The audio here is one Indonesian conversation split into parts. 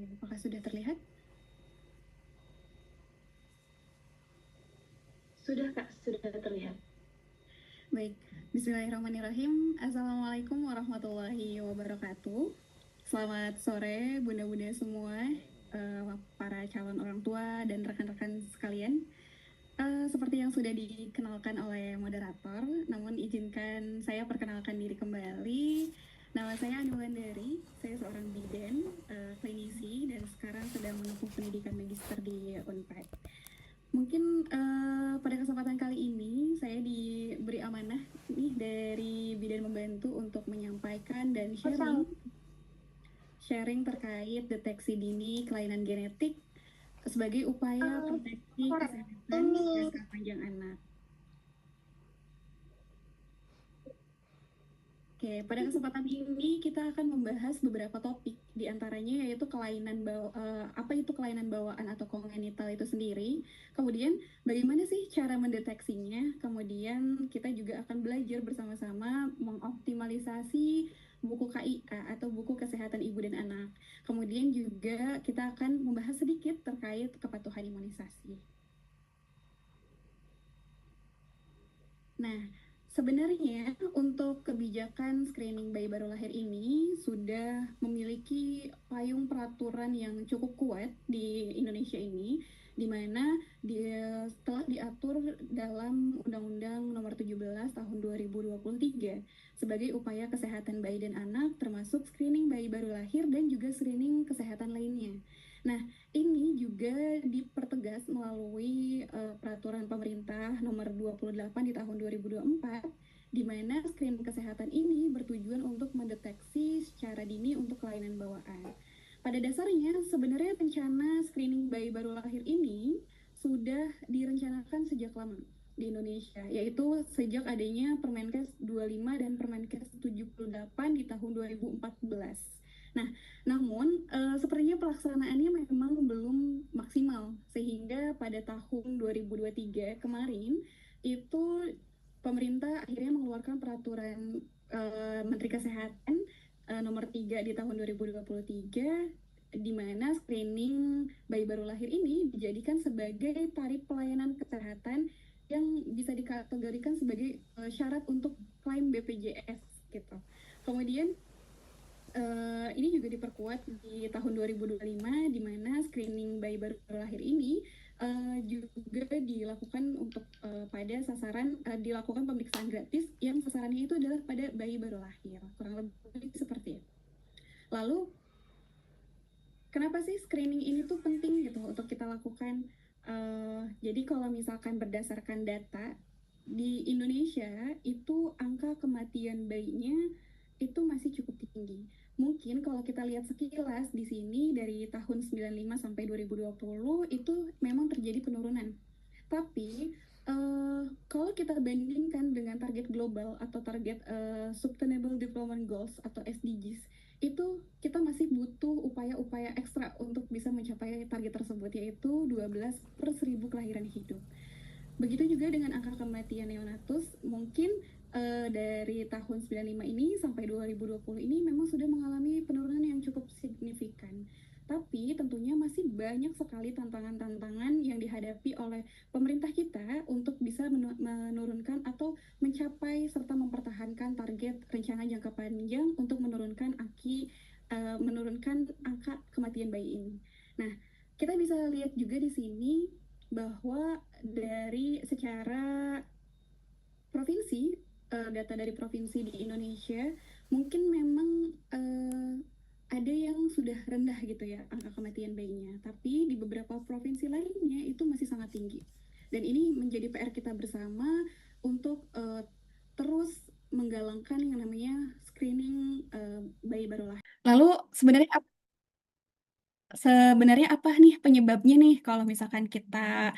Apakah sudah terlihat? Sudah Kak, sudah terlihat. Baik, Bismillahirrahmanirrahim. Assalamualaikum warahmatullahi wabarakatuh. Selamat sore bunda-bunda semua, para calon orang tua dan rekan-rekan sekalian. Seperti yang sudah dikenalkan oleh moderator, namun izinkan saya perkenalkan diri kembali. Nama saya Anu Wulandari, saya seorang bidan, klinisi, dan sekarang sedang menempuh pendidikan magister di Unpad. Mungkin pada kesempatan kali ini saya diberi amanah nih dari Bidan Membantu untuk menyampaikan dan sharing terkait deteksi dini kelainan genetik sebagai upaya proteksi kesehatan jangka panjang anak. Oke, pada kesempatan ini kita akan membahas beberapa topik, diantaranya yaitu apa itu kelainan bawaan atau kongenital itu sendiri, kemudian bagaimana sih cara mendeteksinya, kemudian kita juga akan belajar bersama-sama mengoptimalisasi buku KIA atau buku kesehatan ibu dan anak. Kemudian juga kita akan membahas sedikit terkait kepatuhan imunisasi. Nah, sebenarnya untuk kebijakan screening bayi baru lahir ini sudah memiliki payung peraturan yang cukup kuat di Indonesia ini, di mana dia telah diatur dalam Undang-Undang Nomor 17 Tahun 2023 sebagai upaya kesehatan bayi dan anak, termasuk screening bayi baru lahir dan juga screening kesehatan lainnya. Nah, ini juga dipertegas melalui peraturan pemerintah nomor 28 di tahun 2024, di mana screening kesehatan ini bertujuan untuk mendeteksi secara dini untuk kelainan bawaan. Pada dasarnya, sebenarnya rencana screening bayi baru lahir ini sudah direncanakan sejak lama di Indonesia, yaitu sejak adanya Permenkes 25 dan Permenkes 78 di tahun 2014. Nah, namun sepertinya pelaksanaannya memang belum maksimal, sehingga pada tahun 2023 kemarin itu pemerintah akhirnya mengeluarkan peraturan Menteri Kesehatan nomor 3 di tahun 2023, di mana screening bayi baru lahir ini dijadikan sebagai tarif pelayanan kesehatan yang bisa dikategorikan sebagai syarat untuk klaim BPJS gitu. Kemudian ini juga diperkuat di tahun 2025, di mana screening bayi baru lahir ini juga dilakukan untuk pada sasaran dilakukan pemeriksaan gratis yang sasarannya itu adalah pada bayi baru lahir, kurang lebih seperti itu. Lalu kenapa sih screening ini tuh penting gitu untuk kita lakukan? Jadi kalau misalkan berdasarkan data di Indonesia itu angka kematian bayinya itu masih cukup tinggi. Mungkin kalau kita lihat sekilas di sini dari tahun 95 sampai 2020 itu memang terjadi penurunan. Tapi kalau kita bandingkan dengan target global atau target Sustainable Development Goals atau SDGs, itu kita masih butuh upaya-upaya ekstra untuk bisa mencapai target tersebut, yaitu 12 per 1000 kelahiran hidup. Begitu juga dengan angka kematian neonatus, mungkin dari tahun 95 ini sampai 2020 ini memang sudah mengalami penurunan yang cukup signifikan. Tapi tentunya masih banyak sekali tantangan-tantangan yang dihadapi oleh pemerintah kita untuk bisa menurunkan atau mencapai serta mempertahankan target rencana jangka panjang untuk menurunkan angka kematian bayi ini. Nah, kita bisa lihat juga di sini bahwa dari secara provinsi, data dari provinsi di Indonesia mungkin memang ada yang sudah rendah gitu ya angka kematian bayinya, tapi di beberapa provinsi lainnya itu masih sangat tinggi. Dan ini menjadi PR kita bersama untuk terus menggalangkan yang namanya screening bayi baru lahir. Lalu sebenarnya apa nih penyebabnya nih? Kalau misalkan kita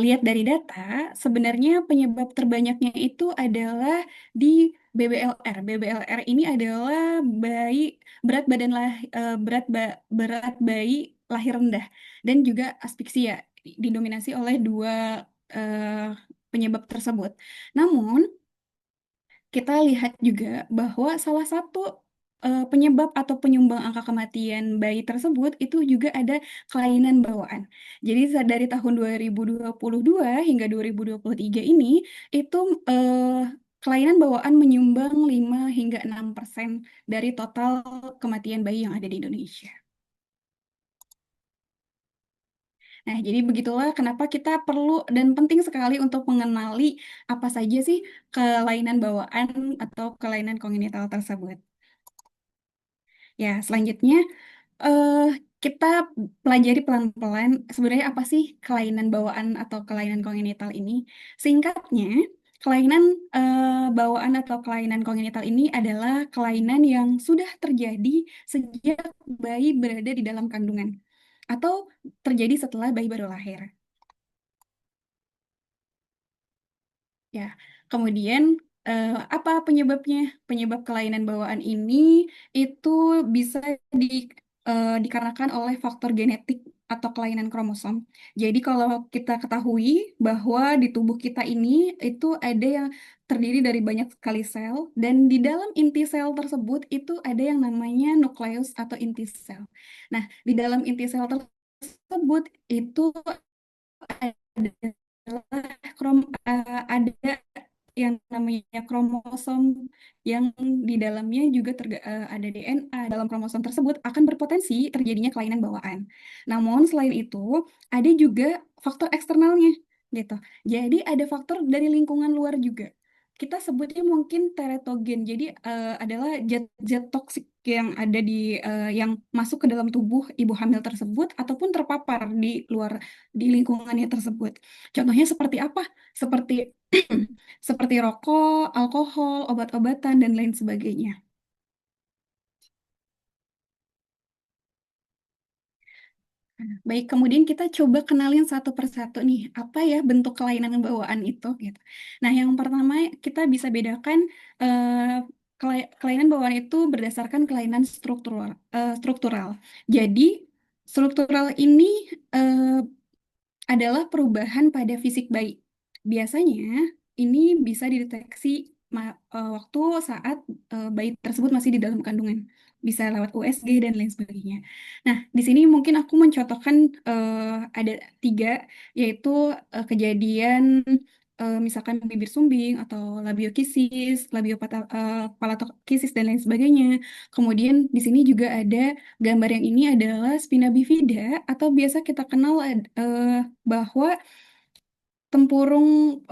lihat dari data, sebenarnya penyebab terbanyaknya itu adalah di BBLR. BBLR ini adalah berat badan lah berat bayi lahir rendah dan juga aspeksia, didominasi oleh dua uh, penyebab tersebut. Namun kita lihat juga bahwa salah satu penyebab atau penyumbang angka kematian bayi tersebut itu juga ada kelainan bawaan. Jadi dari tahun 2022 hingga 2023 ini itu kelainan bawaan menyumbang 5 hingga 6% dari total kematian bayi yang ada di Indonesia. Nah, jadi begitulah kenapa kita perlu dan penting sekali untuk mengenali apa saja sih kelainan bawaan atau kelainan kongenital tersebut. Ya, selanjutnya eh kita pelajari pelan-pelan sebenarnya apa sih kelainan bawaan atau kelainan kongenital ini. Singkatnya, kelainan bawaan atau kelainan kongenital ini adalah kelainan yang sudah terjadi sejak bayi berada di dalam kandungan atau terjadi setelah bayi baru lahir. Ya, kemudian apa penyebabnya? Penyebab kelainan bawaan ini itu bisa di, dikarenakan oleh faktor genetik atau kelainan kromosom. Jadi kalau kita ketahui bahwa di tubuh kita ini itu ada yang terdiri dari banyak sekali sel dan di dalam inti sel tersebut itu ada yang namanya nukleus atau inti sel. Nah, di dalam inti sel tersebut itu adalah ada yang namanya kromosom yang di dalamnya juga ada DNA. Dalam kromosom tersebut akan berpotensi terjadinya kelainan bawaan. Namun selain itu ada juga faktor eksternalnya gitu. Jadi ada faktor dari lingkungan luar juga. Kita sebutnya mungkin teratogen. Jadi adalah zat-zat toksik yang ada yang masuk ke dalam tubuh ibu hamil tersebut ataupun terpapar di luar di lingkungannya tersebut. Contohnya seperti apa? Seperti seperti rokok, alkohol, obat-obatan, dan lain sebagainya. Baik, kemudian kita coba kenalin satu persatu nih, apa ya bentuk kelainan bawaan itu gitu. Nah, yang pertama kita bisa bedakan kelainan bawaan itu berdasarkan kelainan struktural. Jadi, struktural ini eh, adalah perubahan pada fisik bayi. Biasanya ini bisa dideteksi waktu saat bayi tersebut masih di dalam kandungan, bisa lewat USG dan lain sebagainya. Nah, di sini mungkin aku mencontohkan ada tiga, yaitu kejadian misalkan bibir sumbing atau labiokisis, palatokisis dan lain sebagainya. Kemudian di sini juga ada gambar yang ini adalah spina bifida atau biasa kita kenal bahwa tempurung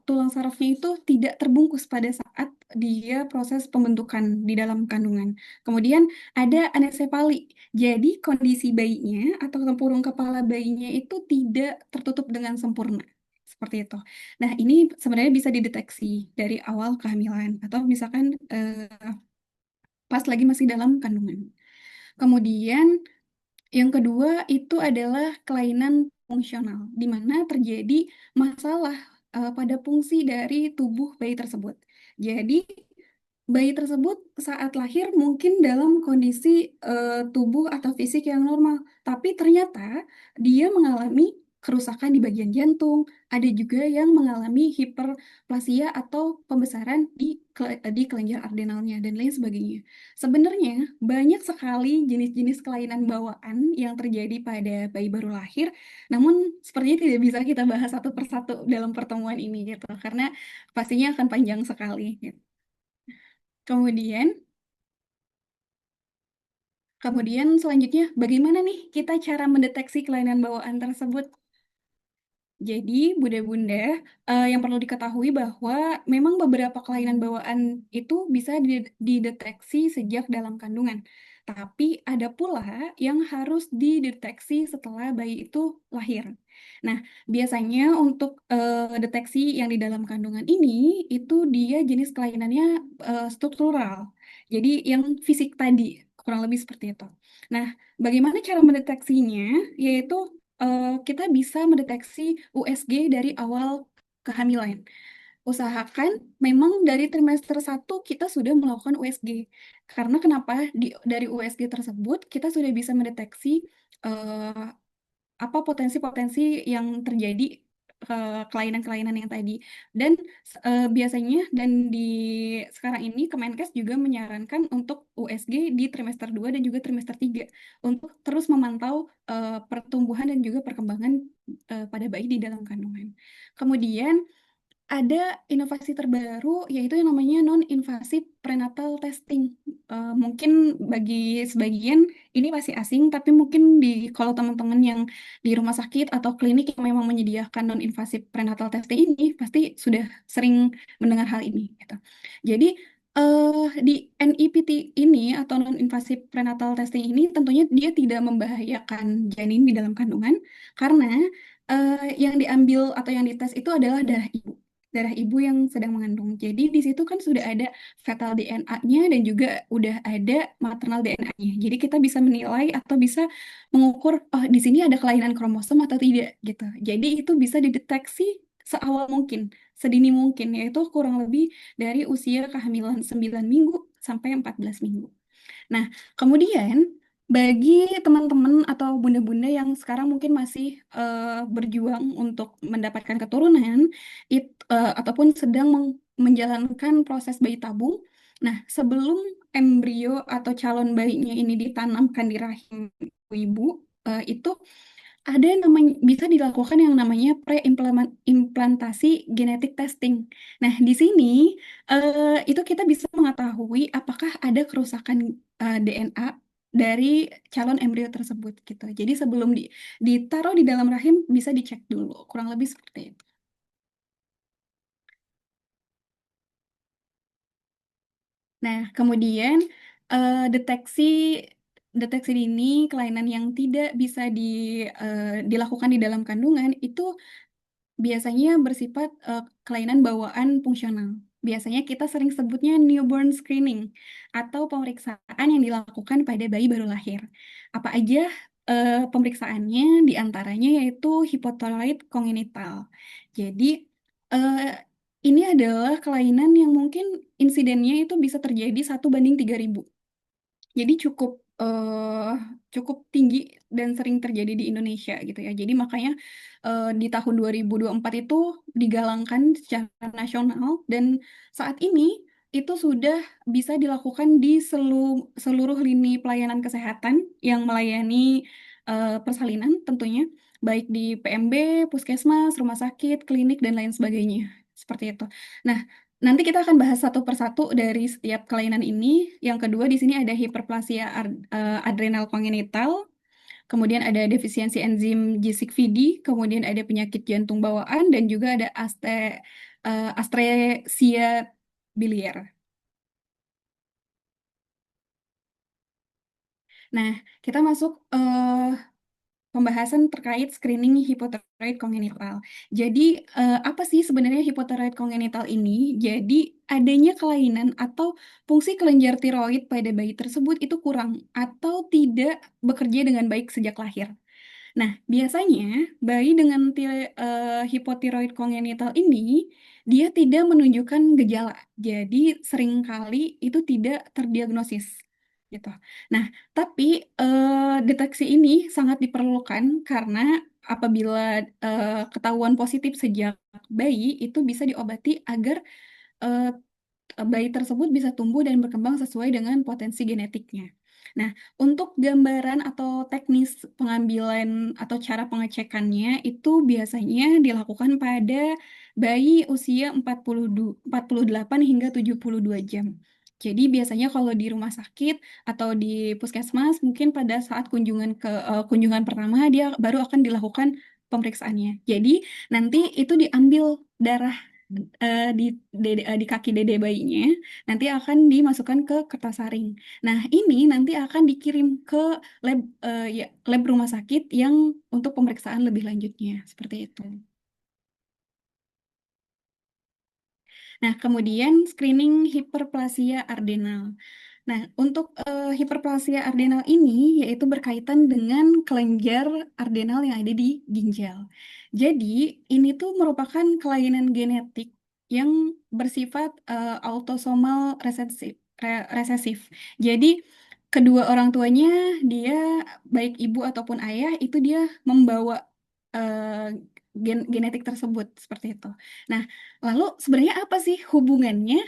tulang sarafnya itu tidak terbungkus pada saat dia proses pembentukan di dalam kandungan. Kemudian ada aneksefali. Jadi kondisi bayinya atau tempurung kepala bayinya itu tidak tertutup dengan sempurna. Seperti itu. Nah, ini sebenarnya bisa dideteksi dari awal kehamilan atau misalkan pas lagi masih dalam kandungan. Kemudian yang kedua itu adalah kelainan fungsional, di mana terjadi masalah pada fungsi dari tubuh bayi tersebut. Jadi, bayi tersebut saat lahir mungkin dalam kondisi tubuh atau fisik yang normal, tapi ternyata dia mengalami kerusakan di bagian jantung, ada juga yang mengalami hiperplasia atau pembesaran di kelenjar adrenalnya dan lain sebagainya. Sebenarnya banyak sekali jenis-jenis kelainan bawaan yang terjadi pada bayi baru lahir, namun sepertinya tidak bisa kita bahas satu persatu dalam pertemuan ini gitu, karena pastinya akan panjang sekali gitu. Kemudian, kemudian selanjutnya, bagaimana nih kita cara mendeteksi kelainan bawaan tersebut? Jadi, Bunda-Bunda, yang perlu diketahui bahwa memang beberapa kelainan bawaan itu bisa dideteksi sejak dalam kandungan. Tapi ada pula yang harus dideteksi setelah bayi itu lahir. Nah, biasanya untuk deteksi yang di dalam kandungan ini, itu dia jenis kelainannya struktural. Jadi, yang fisik tadi, kurang lebih seperti itu. Nah, bagaimana cara mendeteksinya? Yaitu kita bisa mendeteksi USG dari awal kehamilan. Usahakan memang dari trimester 1 kita sudah melakukan USG. Karena kenapa? Dari USG tersebut kita sudah bisa mendeteksi apa potensi-potensi yang terjadi kelainan-kelainan yang tadi. Dan biasanya dan di sekarang ini Kemenkes juga menyarankan untuk USG di trimester 2 dan juga trimester 3 untuk terus memantau pertumbuhan dan juga perkembangan pada bayi di dalam kandungan. Kemudian ada inovasi terbaru yaitu yang namanya non-invasive prenatal testing. Mungkin bagi sebagian ini masih asing, tapi mungkin kalau teman-teman yang di rumah sakit atau klinik yang memang menyediakan non-invasive prenatal testing ini pasti sudah sering mendengar hal ini, gitu. Jadi di NIPT ini atau non-invasive prenatal testing ini tentunya dia tidak membahayakan janin di dalam kandungan karena yang diambil atau yang dites itu adalah darah ibu yang sedang mengandung. Jadi di situ kan sudah ada fetal DNA-nya dan juga udah ada maternal DNA-nya. Jadi kita bisa menilai atau bisa mengukur oh di sini ada kelainan kromosom atau tidak gitu. Jadi itu bisa dideteksi seawal mungkin, sedini mungkin, yaitu kurang lebih dari usia kehamilan 9 minggu sampai 14 minggu. Nah, kemudian bagi teman-teman atau bunda-bunda yang sekarang mungkin masih berjuang untuk mendapatkan keturunan, ataupun sedang menjalankan proses bayi tabung, nah sebelum embrio atau calon bayinya ini ditanamkan di rahim ibu, itu ada yang namanya bisa dilakukan yang namanya pre-implantasi genetic testing. Nah, di sini itu kita bisa mengetahui apakah ada kerusakan DNA dari calon embrio tersebut gitu. Jadi sebelum ditaruh di dalam rahim bisa dicek dulu, kurang lebih seperti itu. Nah, kemudian deteksi deteksi dini kelainan yang tidak bisa dilakukan di dalam kandungan itu biasanya bersifat kelainan bawaan fungsional. Biasanya kita sering sebutnya newborn screening atau pemeriksaan yang dilakukan pada bayi baru lahir. Apa aja pemeriksaannya? Di antaranya yaitu hipothyroid congenital. Jadi eh, ini adalah kelainan yang mungkin insidennya itu bisa terjadi 1 banding 3.000. Jadi eh, cukup tinggi dan sering terjadi di Indonesia gitu ya. Jadi makanya di tahun 2024 itu digalangkan secara nasional dan saat ini itu sudah bisa dilakukan di seluruh lini pelayanan kesehatan yang melayani persalinan tentunya baik di PMB, puskesmas, rumah sakit, klinik dan lain sebagainya. Seperti itu. Nah, nanti kita akan bahas satu persatu dari setiap kelainan ini. Yang kedua di sini ada hiperplasia adrenal kongenital, kemudian ada defisiensi enzim G6PD, kemudian ada penyakit jantung bawaan dan juga ada atresia biliar. Nah, kita masuk pembahasan terkait screening hipothyroid congenital. Jadi, apa sih sebenarnya hipothyroid congenital ini? Jadi, adanya kelainan atau fungsi kelenjar tiroid pada bayi tersebut itu kurang atau tidak bekerja dengan baik sejak lahir. Nah, biasanya bayi dengan hipotiroid kongenital ini dia tidak menunjukkan gejala. Jadi seringkali itu tidak terdiagnosis gitu. Nah, tapi deteksi ini sangat diperlukan karena apabila ketahuan positif sejak bayi itu bisa diobati agar eh, bayi tersebut bisa tumbuh dan berkembang sesuai dengan potensi genetiknya. Nah, untuk gambaran atau teknis pengambilan atau cara pengecekannya itu biasanya dilakukan pada bayi usia 48 hingga 72 jam. Jadi biasanya kalau di rumah sakit atau di puskesmas mungkin pada saat kunjungan pertama dia baru akan dilakukan pemeriksaannya. Jadi nanti itu diambil darah di kaki dede bayinya nanti akan dimasukkan ke kertas saring. Nah, ini nanti akan dikirim ke lab ya, lab rumah sakit yang untuk pemeriksaan lebih lanjutnya seperti itu. Nah, kemudian screening hiperplasia adrenal. Nah, untuk hiperplasia adrenal ini yaitu berkaitan dengan kelenjar adrenal yang ada di ginjal. Jadi, ini tuh merupakan kelainan genetik yang bersifat autosomal resesif. Jadi, kedua orang tuanya dia baik ibu ataupun ayah itu dia membawa genetik tersebut seperti itu. Nah, lalu sebenarnya apa sih hubungannya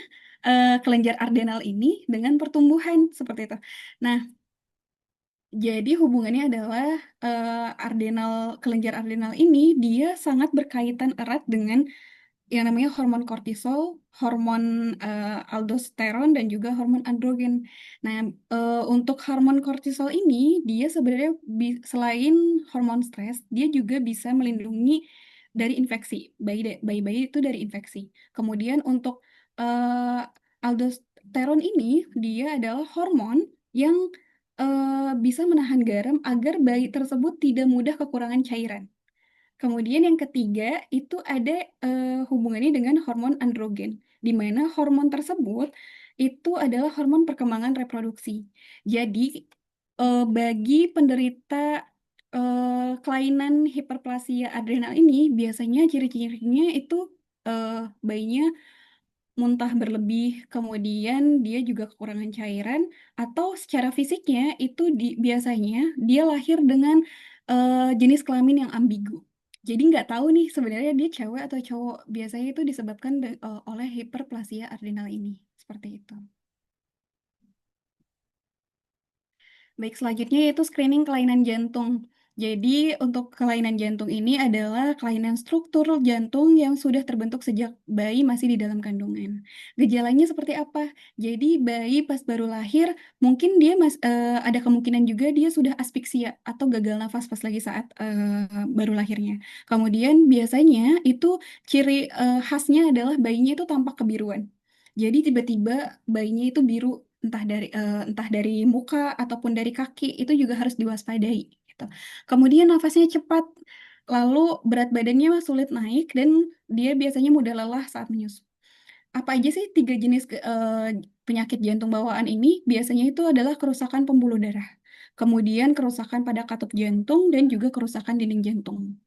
kelenjar adrenal ini dengan pertumbuhan seperti itu? Nah, jadi hubungannya adalah adrenal kelenjar adrenal ini dia sangat berkaitan erat dengan yang namanya hormon kortisol, hormon aldosteron dan juga hormon androgen. Nah, untuk hormon kortisol ini dia sebenarnya selain hormon stres, dia juga bisa melindungi dari infeksi. Bayi-bayi itu dari infeksi. Kemudian untuk aldosteron ini dia adalah hormon yang bisa menahan garam agar bayi tersebut tidak mudah kekurangan cairan. Kemudian yang ketiga itu ada hubungannya dengan hormon androgen, di mana hormon tersebut itu adalah hormon perkembangan reproduksi. Jadi bagi penderita kelainan hiperplasia adrenal ini biasanya ciri-cirinya itu eh, bayinya muntah berlebih, kemudian dia juga kekurangan cairan, atau secara fisiknya itu biasanya dia lahir dengan jenis kelamin yang ambigu. Jadi nggak tahu nih sebenarnya dia cewek atau cowok. Biasanya itu disebabkan oleh hiperplasia adrenal ini. Seperti itu. Baik, selanjutnya yaitu screening kelainan jantung. Jadi, untuk kelainan jantung ini adalah kelainan struktur jantung yang sudah terbentuk sejak bayi masih di dalam kandungan. Gejalanya seperti apa? Jadi, bayi pas baru lahir, mungkin dia ada kemungkinan juga dia sudah aspeksia atau gagal nafas pas lagi saat baru lahirnya. Kemudian, biasanya itu ciri khasnya adalah bayinya itu tampak kebiruan. Jadi tiba-tiba bayinya itu biru entah dari muka ataupun dari kaki itu juga harus diwaspadai gitu. Kemudian nafasnya cepat, lalu berat badannya sulit naik dan dia biasanya mudah lelah saat menyusui. Apa aja sih tiga jenis penyakit jantung bawaan ini? Biasanya itu adalah kerusakan pembuluh darah, kemudian kerusakan pada katup jantung dan juga kerusakan dinding jantung.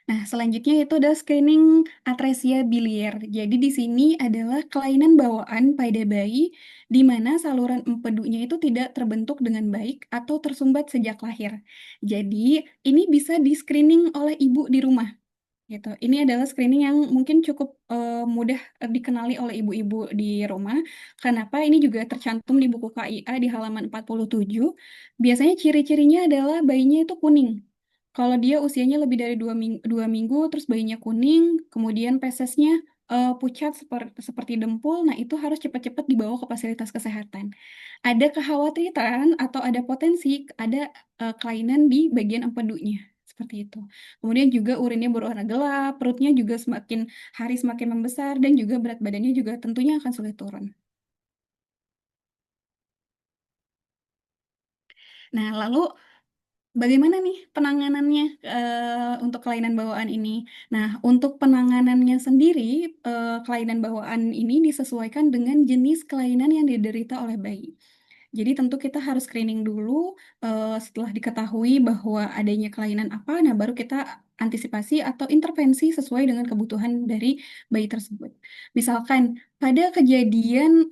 Nah, selanjutnya itu ada screening atresia biliar. Jadi di sini adalah kelainan bawaan pada bayi di mana saluran empedunya itu tidak terbentuk dengan baik atau tersumbat sejak lahir. Jadi ini bisa di screening oleh ibu di rumah gitu. Ini adalah screening yang mungkin cukup mudah dikenali oleh ibu-ibu di rumah. Kenapa? Ini juga tercantum di buku KIA di halaman 47. Biasanya ciri-cirinya adalah bayinya itu kuning. Kalau dia usianya lebih dari 2 minggu, terus bayinya kuning, kemudian fesesnya pucat seperti dempul, nah itu harus cepat-cepat dibawa ke fasilitas kesehatan. Ada kekhawatiran atau ada potensi ada kelainan di bagian empedunya, seperti itu. Kemudian juga urinnya berwarna gelap, perutnya juga semakin hari semakin membesar, dan juga berat badannya juga tentunya akan sulit turun. Nah, lalu bagaimana nih penanganannya untuk kelainan bawaan ini? Nah, untuk penanganannya sendiri, kelainan bawaan ini disesuaikan dengan jenis kelainan yang diderita oleh bayi. Jadi tentu kita harus screening dulu setelah diketahui bahwa adanya kelainan apa, nah baru kita antisipasi atau intervensi sesuai dengan kebutuhan dari bayi tersebut. Misalkan pada kejadian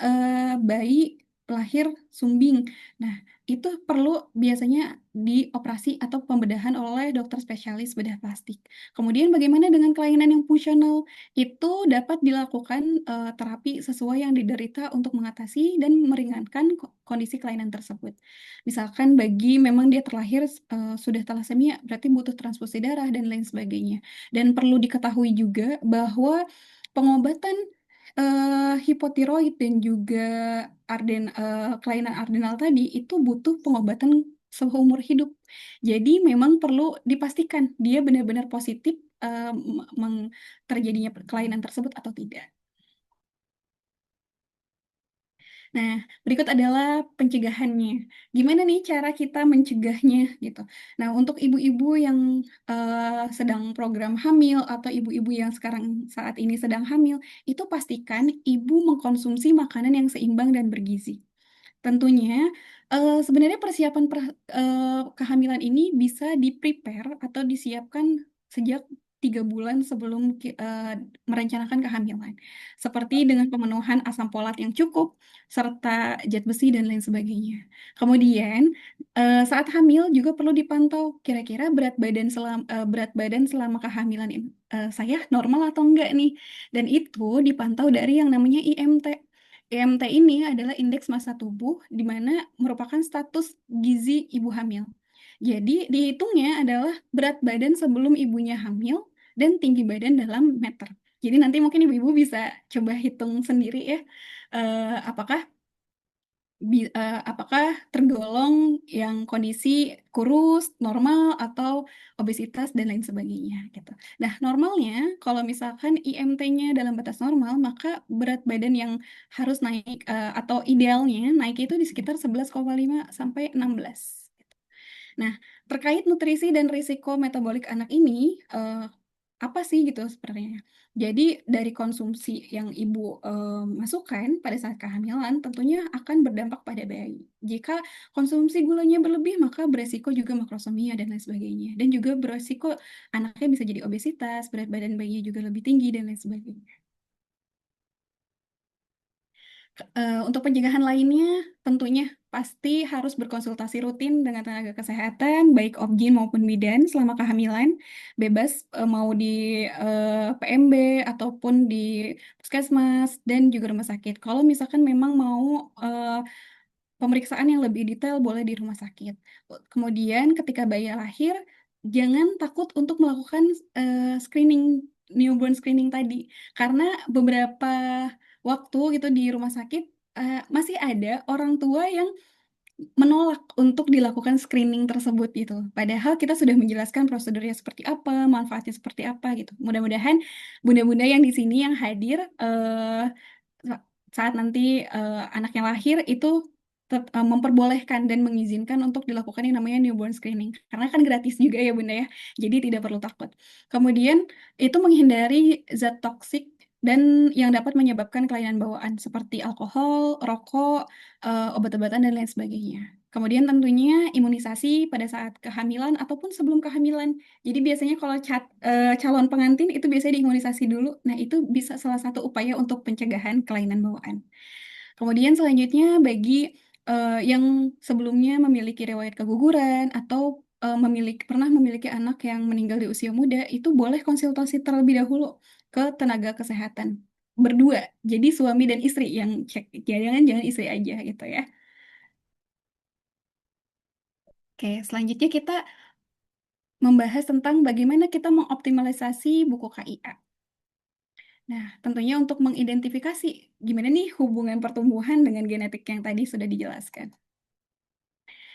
bayi lahir sumbing, nah itu perlu biasanya dioperasi atau pembedahan oleh dokter spesialis bedah plastik. Kemudian bagaimana dengan kelainan yang fungsional? Itu dapat dilakukan terapi sesuai yang diderita untuk mengatasi dan meringankan kondisi kelainan tersebut. Misalkan bagi memang dia terlahir sudah thalassemia, berarti butuh transfusi darah dan lain sebagainya. Dan perlu diketahui juga bahwa pengobatan hipotiroid dan juga kelainan adrenal tadi itu butuh pengobatan seumur hidup. Jadi memang perlu dipastikan dia benar-benar positif terjadinya kelainan tersebut atau tidak. Nah, berikut adalah pencegahannya. Gimana nih cara kita mencegahnya gitu. Nah, untuk ibu-ibu yang sedang program hamil atau ibu-ibu yang sekarang saat ini sedang hamil, itu pastikan ibu mengkonsumsi makanan yang seimbang dan bergizi. Tentunya, sebenarnya kehamilan ini bisa di-prepare atau disiapkan sejak 3 bulan sebelum merencanakan kehamilan, seperti dengan pemenuhan asam folat yang cukup, serta zat besi dan lain sebagainya. Kemudian saat hamil juga perlu dipantau kira-kira berat badan selama kehamilan ini saya normal atau enggak nih. Dan itu dipantau dari yang namanya IMT. IMT ini adalah indeks massa tubuh di mana merupakan status gizi ibu hamil. Jadi dihitungnya adalah berat badan sebelum ibunya hamil dan tinggi badan dalam meter. Jadi nanti mungkin ibu-ibu bisa coba hitung sendiri ya, apakah apakah tergolong yang kondisi kurus, normal, atau obesitas dan lain sebagainya gitu. Nah, normalnya kalau misalkan IMT-nya dalam batas normal, maka berat badan yang harus naik atau idealnya naik itu di sekitar 11,5 sampai 16. Nah, terkait nutrisi dan risiko metabolik anak ini, apa sih gitu sebenarnya? Jadi dari konsumsi yang ibu masukkan pada saat kehamilan tentunya akan berdampak pada bayi. Jika konsumsi gulanya berlebih, maka beresiko juga makrosomia dan lain sebagainya. Dan juga beresiko anaknya bisa jadi obesitas, berat badan bayinya juga lebih tinggi dan lain sebagainya. Untuk pencegahan lainnya, tentunya pasti harus berkonsultasi rutin dengan tenaga kesehatan, baik obgyn maupun bidan selama kehamilan, bebas mau di PMB ataupun di puskesmas dan juga rumah sakit. Kalau misalkan memang mau pemeriksaan yang lebih detail, boleh di rumah sakit. Kemudian ketika bayi lahir, jangan takut untuk melakukan screening, newborn screening tadi, karena beberapa waktu gitu di rumah sakit masih ada orang tua yang menolak untuk dilakukan screening tersebut gitu. Padahal kita sudah menjelaskan prosedurnya seperti apa, manfaatnya seperti apa gitu. Mudah-mudahan bunda-bunda yang di sini yang hadir saat nanti anaknya lahir itu memperbolehkan dan mengizinkan untuk dilakukan yang namanya newborn screening. Karena kan gratis juga ya Bunda ya. Jadi tidak perlu takut. Kemudian itu menghindari zat toksik dan yang dapat menyebabkan kelainan bawaan seperti alkohol, rokok, obat-obatan dan lain sebagainya. Kemudian tentunya imunisasi pada saat kehamilan ataupun sebelum kehamilan. Jadi biasanya kalau calon pengantin itu biasanya diimunisasi dulu. Nah, itu bisa salah satu upaya untuk pencegahan kelainan bawaan. Kemudian selanjutnya bagi yang sebelumnya memiliki riwayat keguguran atau pernah memiliki anak yang meninggal di usia muda, itu boleh konsultasi terlebih dahulu ke tenaga kesehatan. Berdua, jadi suami dan istri yang cek. Jangan istri aja gitu ya. Oke, selanjutnya kita membahas tentang bagaimana kita mengoptimalisasi buku KIA. Nah, tentunya untuk mengidentifikasi gimana nih hubungan pertumbuhan dengan genetik yang tadi sudah dijelaskan.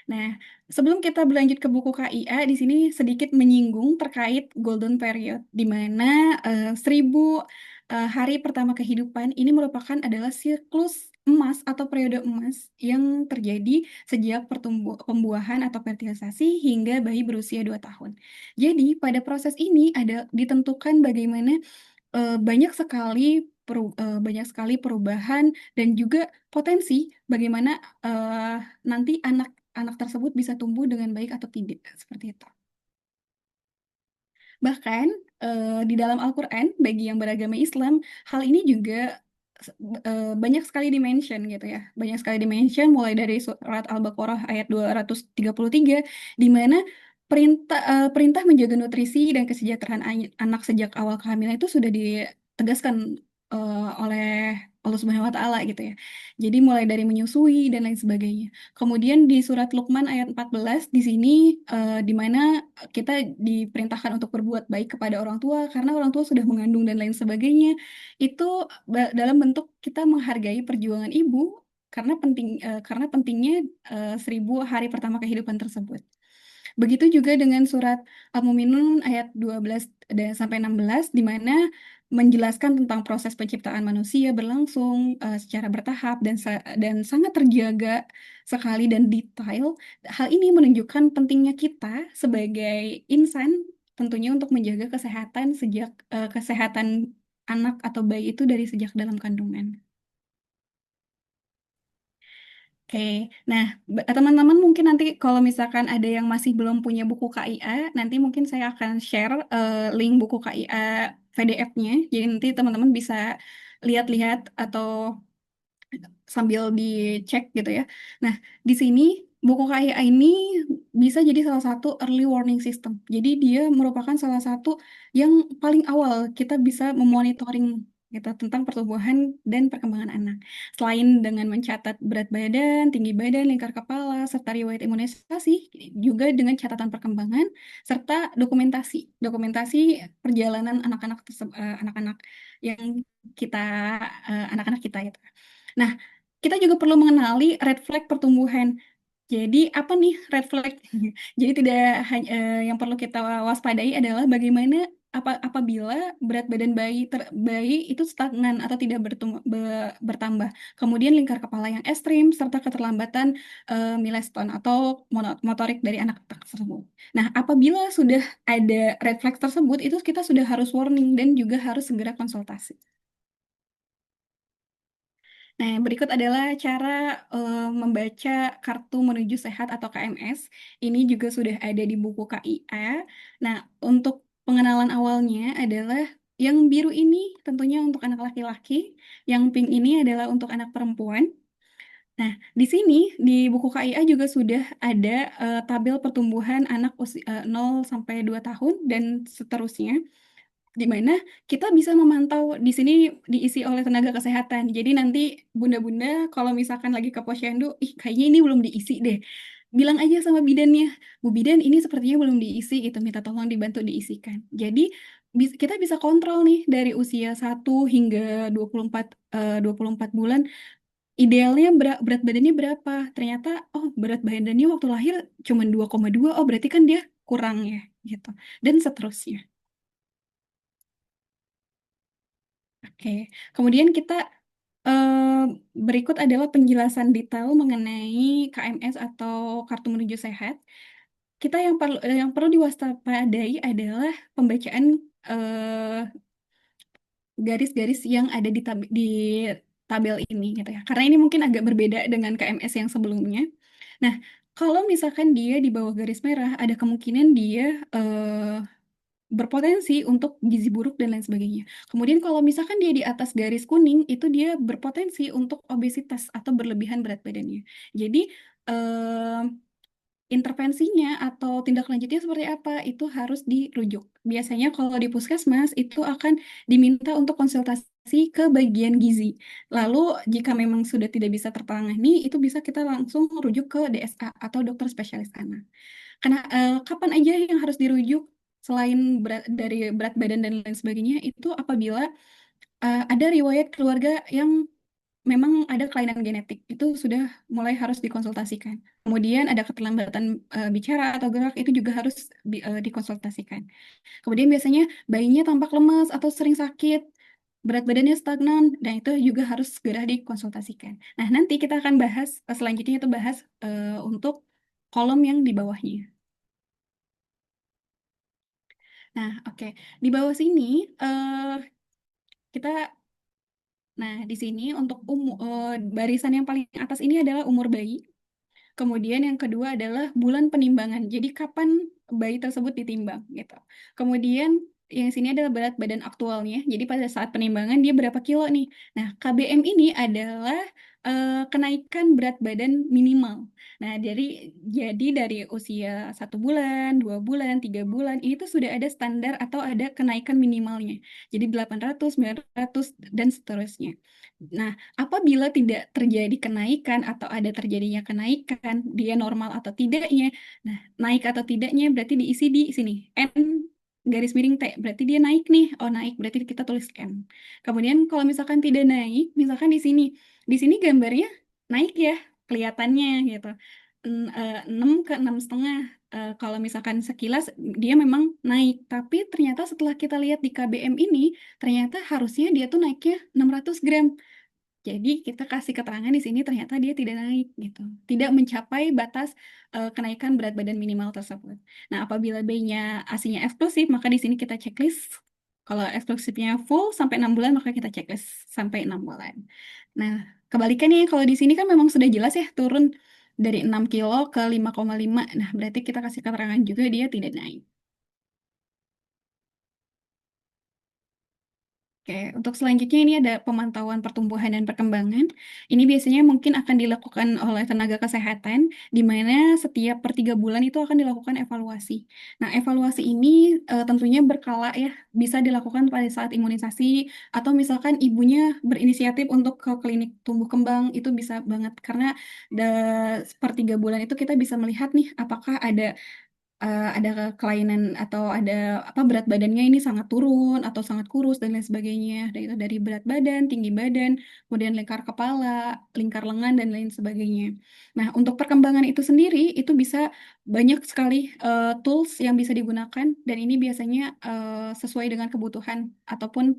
Nah, sebelum kita berlanjut ke buku KIA, di sini sedikit menyinggung terkait golden period, di mana 1.000 hari pertama kehidupan ini merupakan adalah siklus emas atau periode emas yang terjadi sejak pembuahan atau fertilisasi hingga bayi berusia 2 tahun. Jadi, pada proses ini ada ditentukan bagaimana banyak sekali perubahan dan juga potensi bagaimana nanti anak tersebut bisa tumbuh dengan baik atau tidak seperti itu. Bahkan di dalam Al-Quran bagi yang beragama Islam hal ini juga banyak sekali dimention gitu ya. Banyak sekali dimention mulai dari surat Al-Baqarah ayat 233 di mana perintah menjaga nutrisi dan kesejahteraan anak sejak awal kehamilan itu sudah ditegaskan oleh Allah Subhanahu wa taala gitu ya. Jadi mulai dari menyusui dan lain sebagainya. Kemudian di surat Luqman ayat 14 di sini di mana kita diperintahkan untuk berbuat baik kepada orang tua karena orang tua sudah mengandung dan lain sebagainya. Itu dalam bentuk kita menghargai perjuangan ibu karena pentingnya 1.000 hari pertama kehidupan tersebut. Begitu juga dengan surat Al-Muminun ayat 12 dan sampai 16 di mana menjelaskan tentang proses penciptaan manusia berlangsung secara bertahap dan sangat terjaga sekali dan detail. Hal ini menunjukkan pentingnya kita sebagai insan tentunya untuk menjaga kesehatan anak atau bayi itu dari sejak dalam kandungan. Oke, nah teman-teman mungkin nanti kalau misalkan ada yang masih belum punya buku KIA, nanti mungkin saya akan share link buku KIA PDF-nya. Jadi nanti teman-teman bisa lihat-lihat atau sambil dicek gitu ya. Nah, di sini buku KIA ini bisa jadi salah satu early warning system. Jadi dia merupakan salah satu yang paling awal kita bisa memonitoring gitu tentang pertumbuhan dan perkembangan anak. Selain dengan mencatat berat badan, tinggi badan, lingkar kepala, serta riwayat imunisasi, juga dengan catatan perkembangan serta dokumentasi, dokumentasi perjalanan anak-anak anak-anak yang kita anak-anak kita itu. Nah, kita juga perlu mengenali red flag pertumbuhan. Jadi apa nih red flag? Jadi tidak hanya yang perlu kita waspadai adalah bagaimana apabila berat badan bayi itu stagnan atau tidak bertambah. Kemudian lingkar kepala yang ekstrim serta keterlambatan milestone atau motorik dari anak tersebut. Nah, apabila sudah ada red flag tersebut, itu kita sudah harus warning dan juga harus segera konsultasi. Nah, yang berikut adalah cara membaca kartu menuju sehat atau KMS. Ini juga sudah ada di buku KIA. Nah, untuk pengenalan awalnya adalah yang biru ini tentunya untuk anak laki-laki, yang pink ini adalah untuk anak perempuan. Nah, di sini di buku KIA juga sudah ada tabel pertumbuhan anak usia 0 sampai 2 tahun dan seterusnya di mana kita bisa memantau di sini diisi oleh tenaga kesehatan. Jadi nanti bunda-bunda kalau misalkan lagi ke posyandu, ih kayaknya ini belum diisi deh. Bilang aja sama bidannya, Bu Bidan ini sepertinya belum diisi gitu, minta tolong dibantu diisikan. Jadi kita bisa kontrol nih dari usia 1 hingga 24 bulan, idealnya berat badannya berapa. Ternyata, oh berat badannya waktu lahir cuma 2,2, oh berarti kan dia kurang ya gitu. Dan seterusnya. Oke, kemudian kita eh, berikut adalah penjelasan detail mengenai KMS atau Kartu Menuju Sehat. Kita yang perlu diwaspadai adalah pembacaan eh, garis-garis yang ada di tabel ini gitu ya. Karena ini mungkin agak berbeda dengan KMS yang sebelumnya. Nah, kalau misalkan dia di bawah garis merah, ada kemungkinan dia berpotensi untuk gizi buruk dan lain sebagainya. Kemudian kalau misalkan dia di atas garis kuning, itu dia berpotensi untuk obesitas atau berlebihan berat badannya. Jadi eh, intervensinya atau tindak lanjutnya seperti apa itu harus dirujuk. Biasanya kalau di puskesmas itu akan diminta untuk konsultasi ke bagian gizi. Lalu jika memang sudah tidak bisa tertangani, itu bisa kita langsung rujuk ke DSA atau dokter spesialis anak. Karena kapan aja yang harus dirujuk selain dari berat badan dan lain sebagainya itu apabila ada riwayat keluarga yang memang ada kelainan genetik itu sudah mulai harus dikonsultasikan. Kemudian ada keterlambatan bicara atau gerak itu juga harus dikonsultasikan. Kemudian biasanya bayinya tampak lemas atau sering sakit, berat badannya stagnan, dan itu juga harus segera dikonsultasikan. Nah, nanti kita akan bahas selanjutnya itu bahas untuk kolom yang di bawahnya. Nah, oke. Di bawah sini kita di sini untuk barisan yang paling atas ini adalah umur bayi. Kemudian yang kedua adalah bulan penimbangan. Jadi kapan bayi tersebut ditimbang gitu. Kemudian yang sini adalah berat badan aktualnya. Jadi pada saat penimbangan dia berapa kilo nih. Nah, KBM ini adalah kenaikan berat badan minimal. Nah, jadi dari usia 1 bulan, 2 bulan, 3 bulan ini tuh sudah ada standar atau ada kenaikan minimalnya. Jadi 800, 900 dan seterusnya. Nah, apabila tidak terjadi kenaikan atau ada terjadinya kenaikan, dia normal atau tidaknya. Nah, naik atau tidaknya berarti diisi di sini. N garis miring T, berarti dia naik nih. Oh, naik, berarti kita tulis N. Kemudian kalau misalkan tidak naik, misalkan di sini. Di sini gambarnya naik ya, kelihatannya gitu. 6 ke 6,5. Kalau misalkan sekilas dia memang naik, tapi ternyata setelah kita lihat di KBM ini, ternyata harusnya dia tuh naiknya 600 gram. Jadi kita kasih keterangan di sini ternyata dia tidak naik gitu, tidak mencapai batas kenaikan berat badan minimal tersebut. Nah, apabila B-nya ASI-nya eksklusif, maka di sini kita checklist. Kalau eksklusifnya full sampai 6 bulan, maka kita checklist sampai 6 bulan. Nah, Kebalikannya kalau di sini kan memang sudah jelas ya turun dari 6 kilo ke 5,5. Nah, berarti kita kasih keterangan juga dia tidak naik. Oke, untuk selanjutnya ini ada pemantauan pertumbuhan dan perkembangan. Ini biasanya mungkin akan dilakukan oleh tenaga kesehatan, di mana setiap per 3 bulan itu akan dilakukan evaluasi. Nah, evaluasi ini tentunya berkala ya, bisa dilakukan pada saat imunisasi, atau misalkan ibunya berinisiatif untuk ke klinik tumbuh kembang, itu bisa banget. Karena per 3 bulan itu kita bisa melihat nih, apakah ada kelainan atau ada apa berat badannya ini sangat turun atau sangat kurus dan lain sebagainya. Dan itu dari berat badan, tinggi badan, kemudian lingkar kepala, lingkar lengan dan lain sebagainya. Nah, untuk perkembangan itu sendiri itu bisa banyak sekali tools yang bisa digunakan dan ini biasanya sesuai dengan kebutuhan ataupun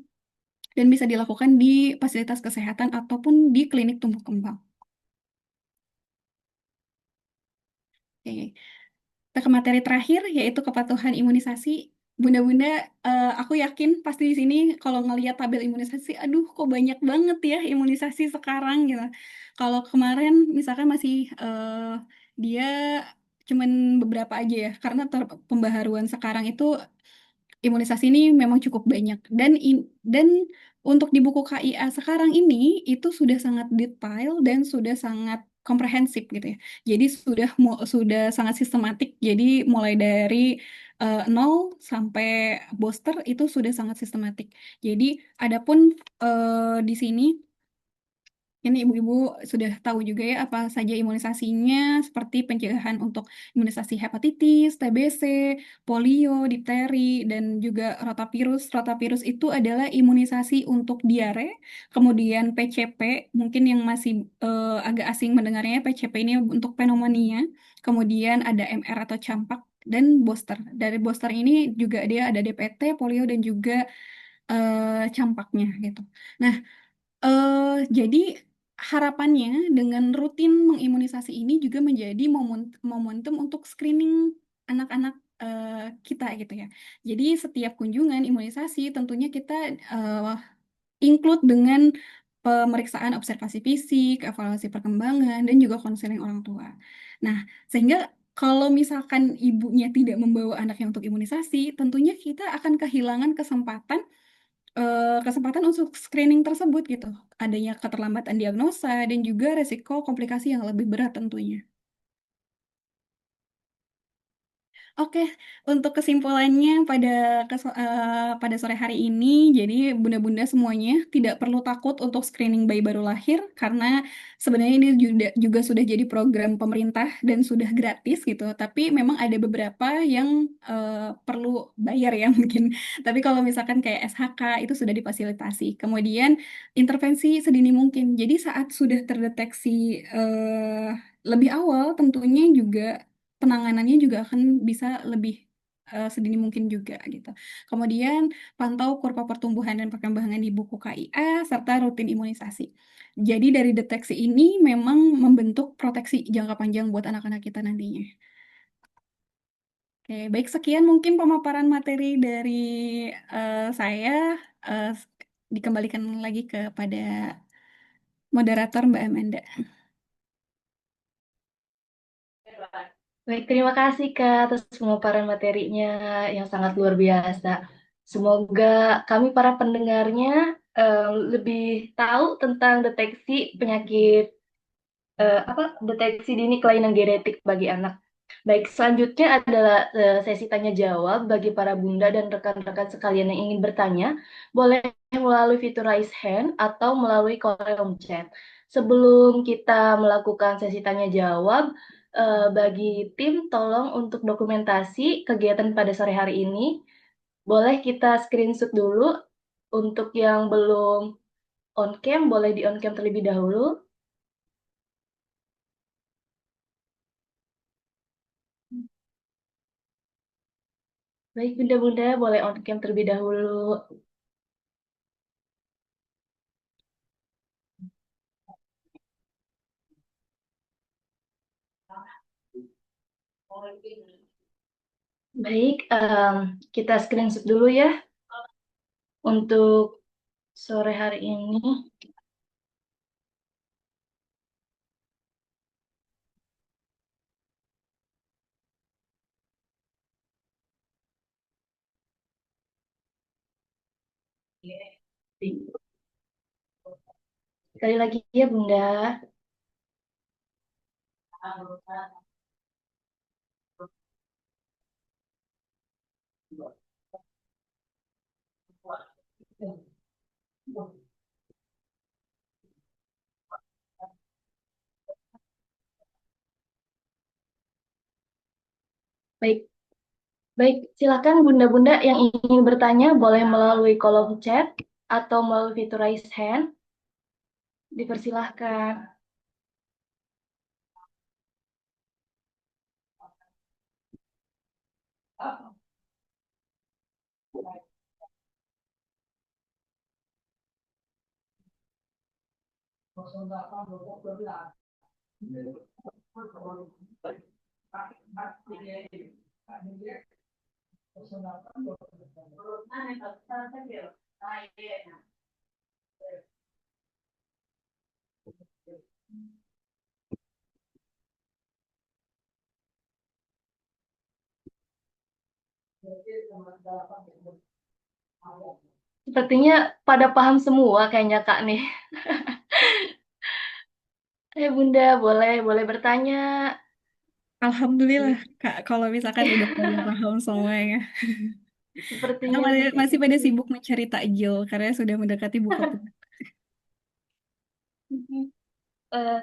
dan bisa dilakukan di fasilitas kesehatan ataupun di klinik tumbuh kembang. Oke. Kita ke materi terakhir yaitu kepatuhan imunisasi. Bunda-bunda, aku yakin pasti di sini kalau ngelihat tabel imunisasi, aduh kok banyak banget ya imunisasi sekarang gitu. Kalau kemarin misalkan masih dia cuman beberapa aja ya, karena pembaharuan sekarang itu imunisasi ini memang cukup banyak dan untuk di buku KIA sekarang ini itu sudah sangat detail dan sudah sangat komprehensif gitu ya. Jadi sudah sangat sistematik. Jadi mulai dari nol sampai booster itu sudah sangat sistematik. Jadi adapun di sini ini ibu-ibu sudah tahu juga ya apa saja imunisasinya, seperti pencegahan untuk imunisasi hepatitis, TBC, polio, difteri, dan juga rotavirus. Rotavirus itu adalah imunisasi untuk diare, kemudian PCP, mungkin yang masih agak asing mendengarnya, PCP ini untuk pneumonia, kemudian ada MR atau campak, dan booster. Dari booster ini juga dia ada DPT, polio, dan juga campaknya gitu. Nah, jadi harapannya dengan rutin mengimunisasi ini juga menjadi momentum untuk screening anak-anak kita gitu ya. Jadi setiap kunjungan imunisasi tentunya kita eh, include dengan pemeriksaan observasi fisik, evaluasi perkembangan, dan juga konseling orang tua. Nah, sehingga kalau misalkan ibunya tidak membawa anaknya untuk imunisasi, tentunya kita akan kehilangan kesempatan untuk screening tersebut gitu. Adanya keterlambatan diagnosa dan juga resiko komplikasi yang lebih berat tentunya. Oke, untuk kesimpulannya pada sore hari ini, jadi bunda-bunda semuanya tidak perlu takut untuk screening bayi baru lahir karena sebenarnya ini juga sudah jadi program pemerintah dan sudah gratis gitu. Tapi memang ada beberapa yang perlu bayar ya mungkin. Tapi kalau misalkan kayak SHK itu sudah difasilitasi. Kemudian intervensi sedini mungkin. Jadi saat sudah terdeteksi lebih awal, tentunya juga penanganannya juga akan bisa lebih sedini mungkin juga gitu. Kemudian pantau kurva pertumbuhan dan perkembangan di buku KIA serta rutin imunisasi. Jadi dari deteksi ini memang membentuk proteksi jangka panjang buat anak-anak kita nantinya. Oke, baik sekian mungkin pemaparan materi dari saya. Eh, dikembalikan lagi kepada moderator Mbak Amanda. Baik, terima kasih Kak atas pemaparan materinya yang sangat luar biasa. Semoga kami para pendengarnya lebih tahu tentang deteksi penyakit deteksi dini kelainan genetik bagi anak. Baik, selanjutnya adalah sesi tanya jawab bagi para bunda dan rekan-rekan sekalian yang ingin bertanya, boleh melalui fitur raise hand atau melalui kolom chat. Sebelum kita melakukan sesi tanya jawab, bagi tim tolong untuk dokumentasi kegiatan pada sore hari ini, boleh kita screenshot dulu. Untuk yang belum on cam, boleh di on cam terlebih dahulu. Baik, bunda-bunda boleh on cam terlebih dahulu. Baik, kita screenshot dulu ya untuk sore hari ini. Sekali lagi ya Bunda. Baik, baik. Silakan Bunda-Bunda yang ingin bertanya boleh melalui kolom chat atau melalui fitur raise hand. Dipersilahkan. Sepertinya pada paham semua kayaknya Kak nih. Bunda, boleh boleh bertanya. Alhamdulillah, Kak, kalau misalkan udah pada paham semuanya. Karena Sepertinya masih seperti pada itu. sibuk mencari takjil karena sudah mendekati buka puasa. Eh,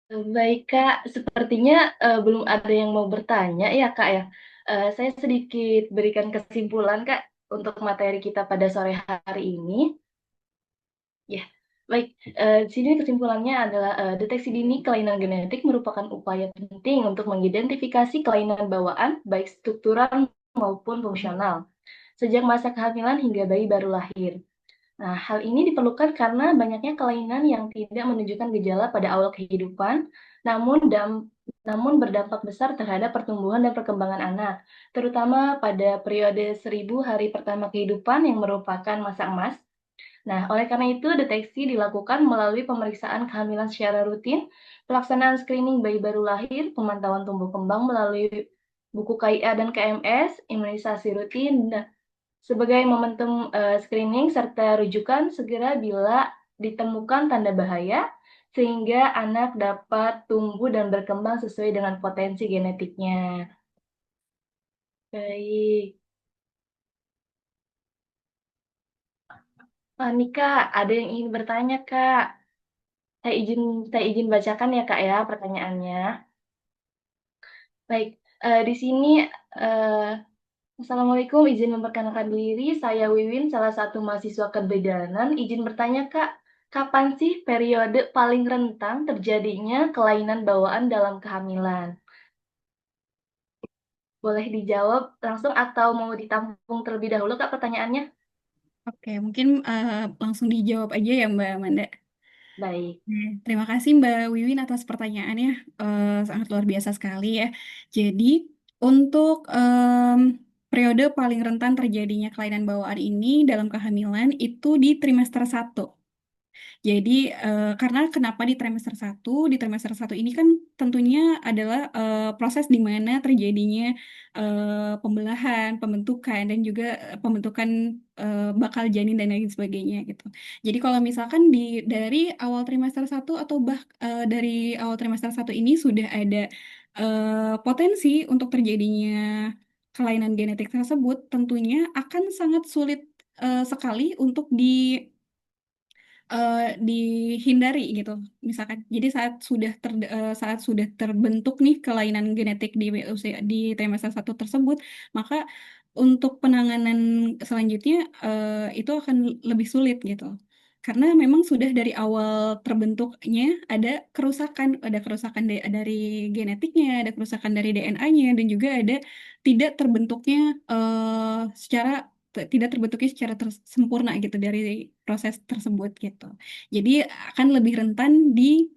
Baik Kak, sepertinya belum ada yang mau bertanya ya Kak ya. Saya sedikit berikan kesimpulan Kak untuk materi kita pada sore hari ini. Ya, baik. Di sini kesimpulannya adalah deteksi dini kelainan genetik merupakan upaya penting untuk mengidentifikasi kelainan bawaan, baik struktural maupun fungsional, sejak masa kehamilan hingga bayi baru lahir. Nah, hal ini diperlukan karena banyaknya kelainan yang tidak menunjukkan gejala pada awal kehidupan, namun namun berdampak besar terhadap pertumbuhan dan perkembangan anak, terutama pada periode 1000 hari pertama kehidupan yang merupakan masa emas. Nah, oleh karena itu, deteksi dilakukan melalui pemeriksaan kehamilan secara rutin, pelaksanaan screening bayi baru lahir, pemantauan tumbuh kembang melalui buku KIA dan KMS, imunisasi rutin, sebagai momentum screening serta rujukan segera bila ditemukan tanda bahaya, sehingga anak dapat tumbuh dan berkembang sesuai dengan potensi genetiknya. Baik. Nih Kak, ada yang ingin bertanya Kak. Saya izin saya izin bacakan ya Kak ya pertanyaannya. Baik, di sini eh, Assalamualaikum, izin memperkenalkan diri. Saya Wiwin, salah satu mahasiswa kebidanan. Izin bertanya Kak, kapan sih periode paling rentan terjadinya kelainan bawaan dalam kehamilan? Boleh dijawab langsung atau mau ditampung terlebih dahulu Kak pertanyaannya? Oke, mungkin langsung dijawab aja ya Mbak Amanda. Baik. Terima kasih Mbak Wiwin atas pertanyaannya. Sangat luar biasa sekali ya. Jadi, untuk periode paling rentan terjadinya kelainan bawaan ini dalam kehamilan itu di trimester satu. Jadi, karena kenapa di trimester satu? Di trimester satu ini kan tentunya adalah proses di mana terjadinya pembelahan, pembentukan, dan juga pembentukan bakal janin dan lain sebagainya gitu. Jadi kalau misalkan dari awal trimester satu atau dari awal trimester satu ini sudah ada potensi untuk terjadinya kelainan genetik tersebut, tentunya akan sangat sulit sekali untuk dihindari gitu. Misalkan, jadi saat sudah terbentuk nih kelainan genetik di usia di trimester satu tersebut, maka untuk penanganan selanjutnya itu akan lebih sulit gitu. Karena memang sudah dari awal terbentuknya ada kerusakan dari genetiknya, ada kerusakan dari DNA-nya, dan juga ada tidak terbentuknya tidak terbentuknya secara sempurna gitu dari proses tersebut gitu. Jadi akan lebih rentan di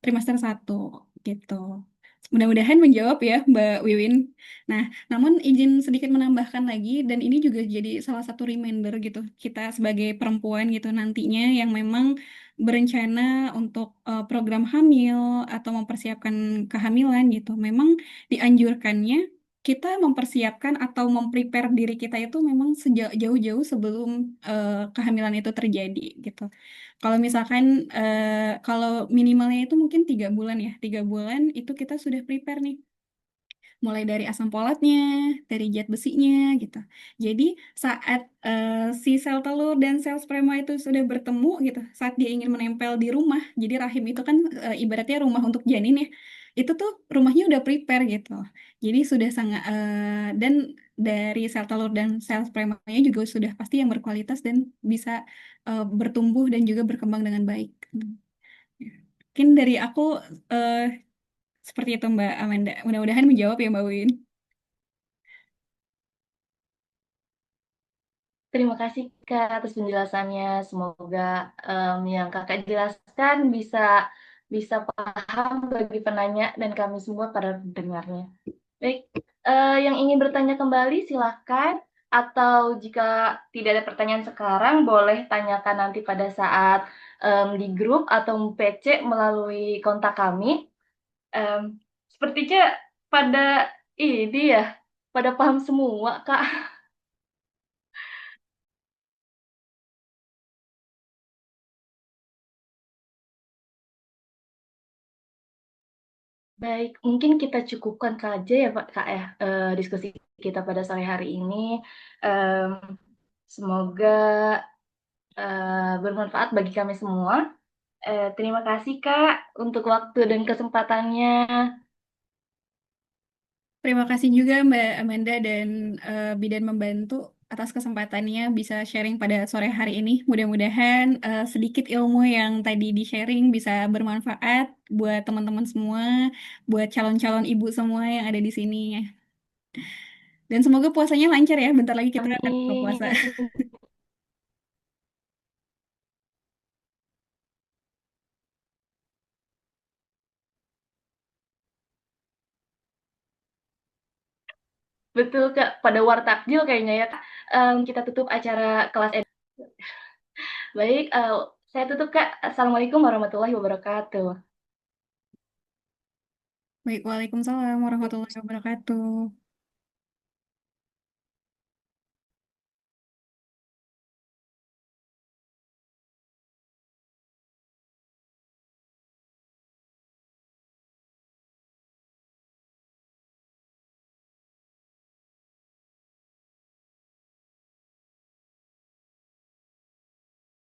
trimester satu gitu. Mudah-mudahan menjawab ya Mbak Wiwin. Nah, namun izin sedikit menambahkan lagi, dan ini juga jadi salah satu reminder gitu kita sebagai perempuan gitu nantinya yang memang berencana untuk program hamil atau mempersiapkan kehamilan gitu. Memang dianjurkannya kita mempersiapkan atau memprepare diri kita itu memang jauh-jauh sebelum kehamilan itu terjadi gitu. Kalau misalkan kalau minimalnya itu mungkin 3 bulan ya, 3 bulan itu kita sudah prepare nih, mulai dari asam folatnya, dari zat besinya gitu. Jadi saat si sel telur dan sel sperma itu sudah bertemu gitu, saat dia ingin menempel di rumah, jadi rahim itu kan ibaratnya rumah untuk janin ya, itu tuh rumahnya udah prepare gitu. Jadi sudah sangat dan dari sel telur dan sel spermanya juga sudah pasti yang berkualitas dan bisa bertumbuh dan juga berkembang dengan baik. Mungkin dari aku eh, seperti itu Mbak Amanda. Mudah-mudahan menjawab ya Mbak Win. Terima kasih Kak atas penjelasannya. Semoga yang Kakak jelaskan bisa bisa paham bagi penanya dan kami semua para pendengarnya. Baik, yang ingin bertanya kembali silakan. Atau jika tidak ada pertanyaan sekarang, boleh tanyakan nanti pada saat di grup atau PC melalui kontak kami. Em, Sepertinya pada ini ya, pada paham semua, Kak. Baik, mungkin kita cukupkan saja ya Pak Kak ya diskusi kita pada sore hari ini. Em, Semoga bermanfaat bagi kami semua. Terima kasih Kak untuk waktu dan kesempatannya. Terima kasih juga Mbak Amanda dan Bidan Membantu atas kesempatannya bisa sharing pada sore hari ini. Mudah-mudahan sedikit ilmu yang tadi di-sharing bisa bermanfaat buat teman-teman semua, buat calon-calon ibu semua yang ada di sini. Dan semoga puasanya lancar ya. Bentar lagi kita akan buka puasa. Amin. Betul Kak, pada war takjil kayaknya ya Kak. Kita tutup acara kelas. Baik, saya tutup Kak. Assalamualaikum warahmatullahi wabarakatuh. Baik, Waalaikumsalam warahmatullahi wabarakatuh.